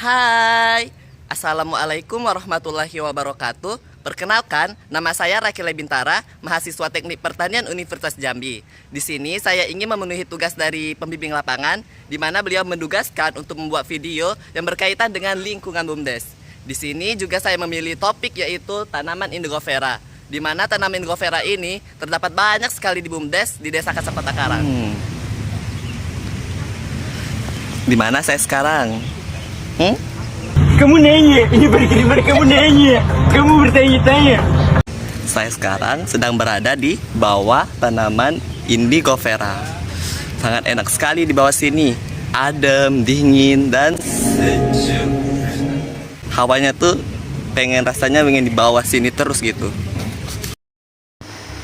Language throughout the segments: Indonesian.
Hai, Assalamualaikum warahmatullahi wabarakatuh. Perkenalkan, nama saya Rakile Bintara, mahasiswa Teknik Pertanian Universitas Jambi. Di sini saya ingin memenuhi tugas dari pembimbing lapangan, di mana beliau mendugaskan untuk membuat video yang berkaitan dengan lingkungan BUMDes. Di sini juga saya memilih topik yaitu tanaman Indigo Vera, di mana tanaman Indigo Vera ini terdapat banyak sekali di BUMDes di Desa Kasepata Karang. Di mana saya sekarang? Kamu nanya, ini bagaimana kamu nanya? Kamu bertanya-tanya. Saya sekarang sedang berada di bawah tanaman Indigo Vera. Sangat enak sekali di bawah sini. Adem, dingin, dan sejuk. Hawanya tuh rasanya pengen di bawah sini terus gitu.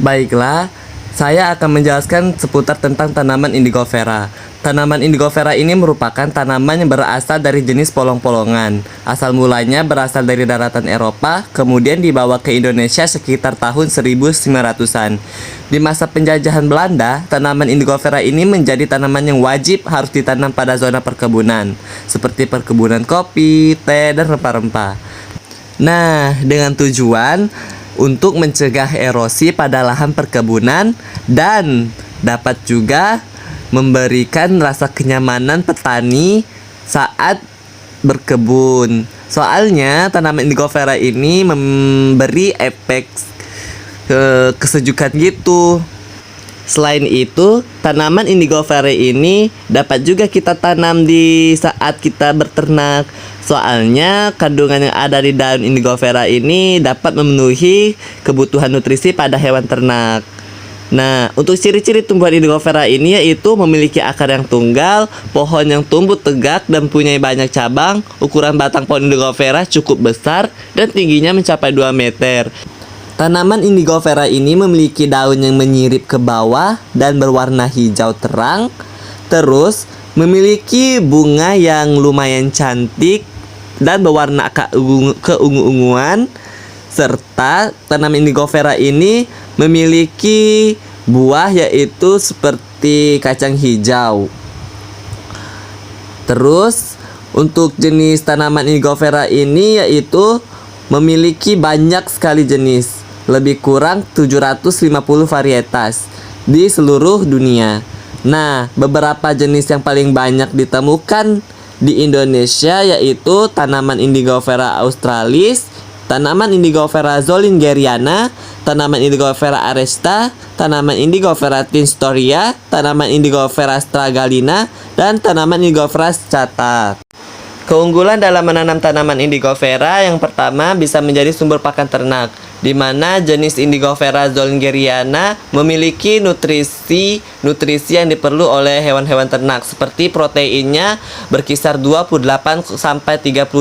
Baiklah, saya akan menjelaskan seputar tentang tanaman Indigo Vera. Tanaman Indigo Vera ini merupakan tanaman yang berasal dari jenis polong-polongan. Asal mulanya berasal dari daratan Eropa, kemudian dibawa ke Indonesia sekitar tahun 1900-an. Di masa penjajahan Belanda, tanaman Indigo Vera ini menjadi tanaman yang wajib harus ditanam pada zona perkebunan, seperti perkebunan kopi, teh, dan rempah-rempah. Nah, dengan tujuan untuk mencegah erosi pada lahan perkebunan dan dapat juga memberikan rasa kenyamanan petani saat berkebun. Soalnya tanaman Indigo Vera ini memberi efek kesejukan gitu. Selain itu, tanaman Indigo Vera ini dapat juga kita tanam di saat kita berternak. Soalnya kandungan yang ada di daun Indigo Vera ini dapat memenuhi kebutuhan nutrisi pada hewan ternak. Nah, untuk ciri-ciri tumbuhan Indigo Vera ini yaitu memiliki akar yang tunggal, pohon yang tumbuh tegak dan punya banyak cabang. Ukuran batang pohon Indigo Vera cukup besar dan tingginya mencapai 2 meter. Tanaman Indigo Vera ini memiliki daun yang menyirip ke bawah dan berwarna hijau terang. Terus, memiliki bunga yang lumayan cantik dan berwarna keungu-unguan. Serta tanaman Indigo Vera ini memiliki buah yaitu seperti kacang hijau. Terus untuk jenis tanaman Indigo Vera ini yaitu memiliki banyak sekali jenis, lebih kurang 750 varietas di seluruh dunia. Nah, beberapa jenis yang paling banyak ditemukan di Indonesia yaitu tanaman Indigo Vera australis, tanaman Indigo Vera zollingeriana, tanaman Indigo Vera aresta, tanaman Indigo Vera tinstoria, tanaman Indigo Vera stragalina, dan tanaman Indigo Vera scata. Keunggulan dalam menanam tanaman Indigo Vera yang pertama bisa menjadi sumber pakan ternak, di mana jenis Indigo Vera zollingeriana memiliki nutrisi yang diperlu oleh hewan-hewan ternak, seperti proteinnya berkisar 28 sampai 32%,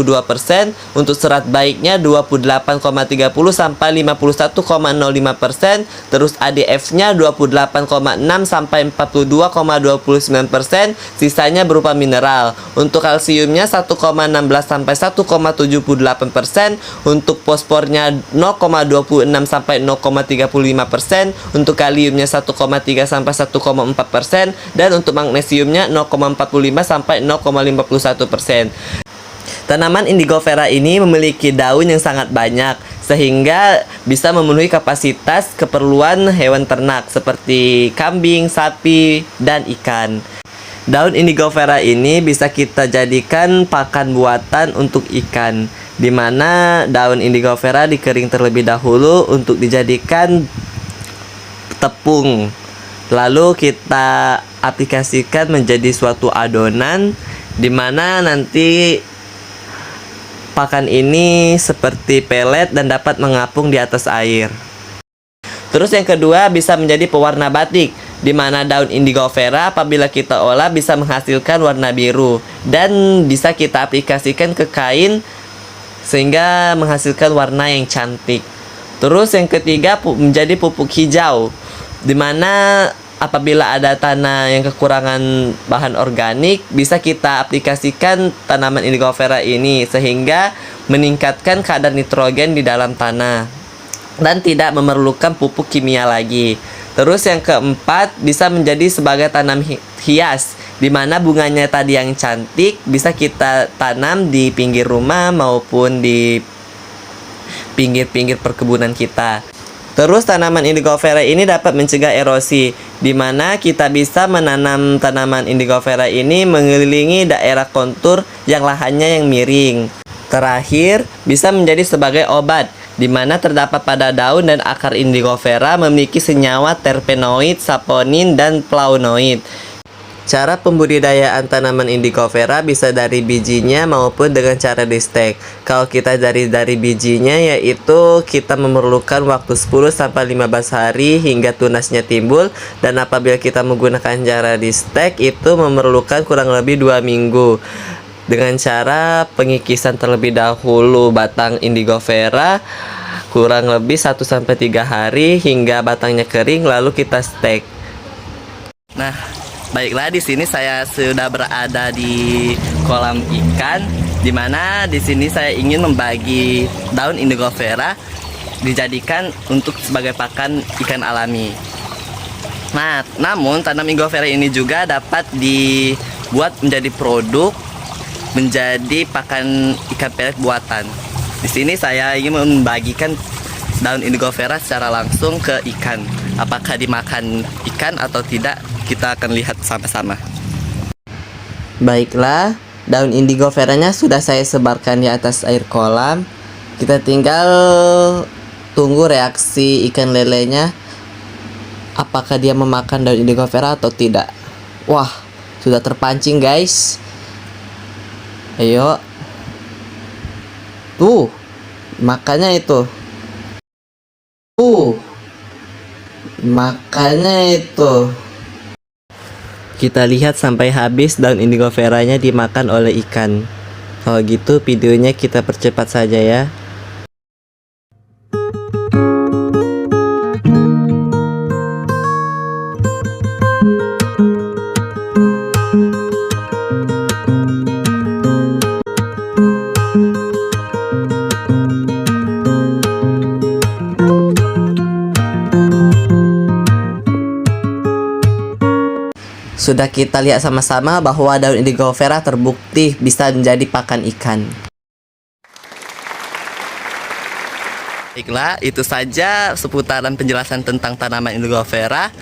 untuk serat baiknya 28,30 sampai 51,05%, terus ADF-nya 28,6 sampai 42,29%, sisanya berupa mineral. Untuk kalsiumnya 1,16 sampai 1,78%, untuk fosfornya 0,26 sampai 0,35%, untuk kaliumnya 1,3 sampai 1,4%, dan untuk magnesiumnya 0,45 sampai 0,51%. Tanaman Indigo Vera ini memiliki daun yang sangat banyak, sehingga bisa memenuhi kapasitas keperluan hewan ternak seperti kambing, sapi, dan ikan. Daun Indigo Vera ini bisa kita jadikan pakan buatan untuk ikan, di mana daun Indigo Vera dikering terlebih dahulu untuk dijadikan tepung. Lalu kita aplikasikan menjadi suatu adonan, di mana nanti pakan ini seperti pelet dan dapat mengapung di atas air. Terus yang kedua bisa menjadi pewarna batik, di mana daun Indigo Vera apabila kita olah bisa menghasilkan warna biru dan bisa kita aplikasikan ke kain sehingga menghasilkan warna yang cantik. Terus yang ketiga menjadi pupuk hijau, di mana apabila ada tanah yang kekurangan bahan organik bisa kita aplikasikan tanaman Indigo Vera ini sehingga meningkatkan kadar nitrogen di dalam tanah dan tidak memerlukan pupuk kimia lagi. Terus yang keempat bisa menjadi sebagai tanam hias, Dimana bunganya tadi yang cantik bisa kita tanam di pinggir rumah maupun di pinggir-pinggir perkebunan kita. Terus tanaman indigo vera ini dapat mencegah erosi, di mana kita bisa menanam tanaman indigo vera ini mengelilingi daerah kontur yang lahannya yang miring. Terakhir, bisa menjadi sebagai obat, di mana terdapat pada daun dan akar indigo vera memiliki senyawa terpenoid, saponin, dan flavonoid. Cara pembudidayaan tanaman indigo vera bisa dari bijinya maupun dengan cara di stek. Kalau kita dari bijinya, yaitu kita memerlukan waktu 10-15 hari hingga tunasnya timbul, dan apabila kita menggunakan cara di stek itu memerlukan kurang lebih 2 minggu. Dengan cara pengikisan terlebih dahulu batang indigo vera kurang lebih 1-3 hari hingga batangnya kering, lalu kita stek. Nah, baiklah, di sini saya sudah berada di kolam ikan, di mana di sini saya ingin membagi daun indigo vera dijadikan untuk sebagai pakan ikan alami. Nah, namun tanaman indigo vera ini juga dapat dibuat menjadi produk, menjadi pakan ikan pelet buatan. Di sini saya ingin membagikan daun indigo vera secara langsung ke ikan. Apakah dimakan ikan atau tidak, kita akan lihat sama-sama. Baiklah, daun indigo veranya sudah saya sebarkan di atas air kolam. Kita tinggal tunggu reaksi ikan lelenya, apakah dia memakan daun indigo vera atau tidak. Wah, sudah terpancing guys. Ayo. Tuh, makannya itu. Makannya itu. Kita lihat sampai habis daun indigo veranya dimakan oleh ikan. Kalau gitu videonya kita percepat saja ya. Sudah kita lihat sama-sama bahwa daun indigo vera terbukti bisa menjadi pakan ikan. Baiklah, itu saja seputaran penjelasan tentang tanaman indigo vera.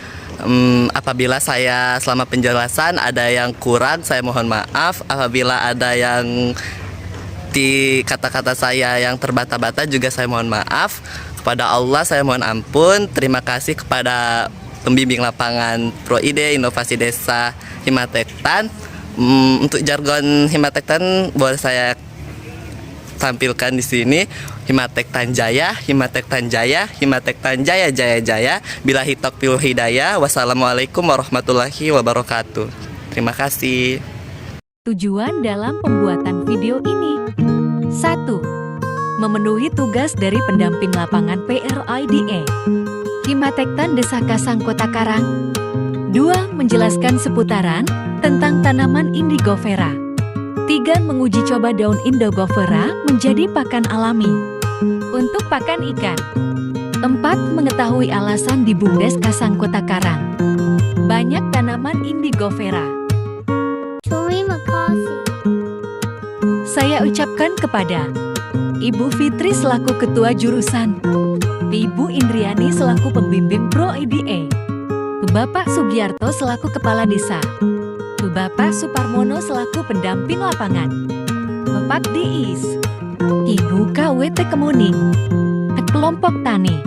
Apabila saya selama penjelasan ada yang kurang, saya mohon maaf. Apabila ada yang di kata-kata saya yang terbata-bata juga saya mohon maaf. Kepada Allah saya mohon ampun. Terima kasih kepada pembimbing lapangan ProID Inovasi Desa Himatektan. Untuk jargon Himatektan boleh saya tampilkan di sini. Himatektan Jaya, Himatektan Jaya, Himatektan Jaya Jaya Jaya. Billahi taufiq wal hidayah. Wassalamualaikum warahmatullahi wabarakatuh. Terima kasih. Tujuan dalam pembuatan video ini: 1. Memenuhi tugas dari pendamping lapangan PRIDE Himatektan Desa Kasang Kota Karang. 2. Menjelaskan seputaran tentang tanaman indigo vera. 3. Menguji coba daun indigo vera menjadi pakan alami untuk pakan ikan. 4. Mengetahui alasan di Bumdes Kasang Kota Karang banyak tanaman indigo vera. Terima kasih. Saya ucapkan kepada Ibu Fitri selaku Ketua Jurusan, Ibu Indriani selaku Pembimbing ProIDE, Bapak Sugiarto selaku Kepala Desa, Bapak Suparmono selaku Pendamping Lapangan, Bapak Diis, Ibu KWT Kemuning, Kelompok Tani,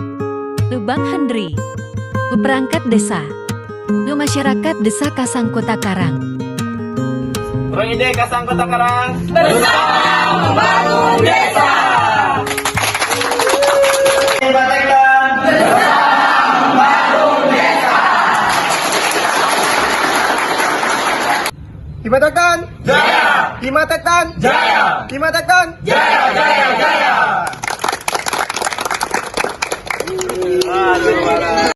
Bang Hendri, Perangkat Desa, Masyarakat Desa Kasang Kota Karang. ProIDE Kasang Kota Karang. Bersama membangun desa. Himatektan. Membangun desa. Himatektan. Jaya. Himatektan. Jaya. Himatektan. Jaya, jaya, jaya.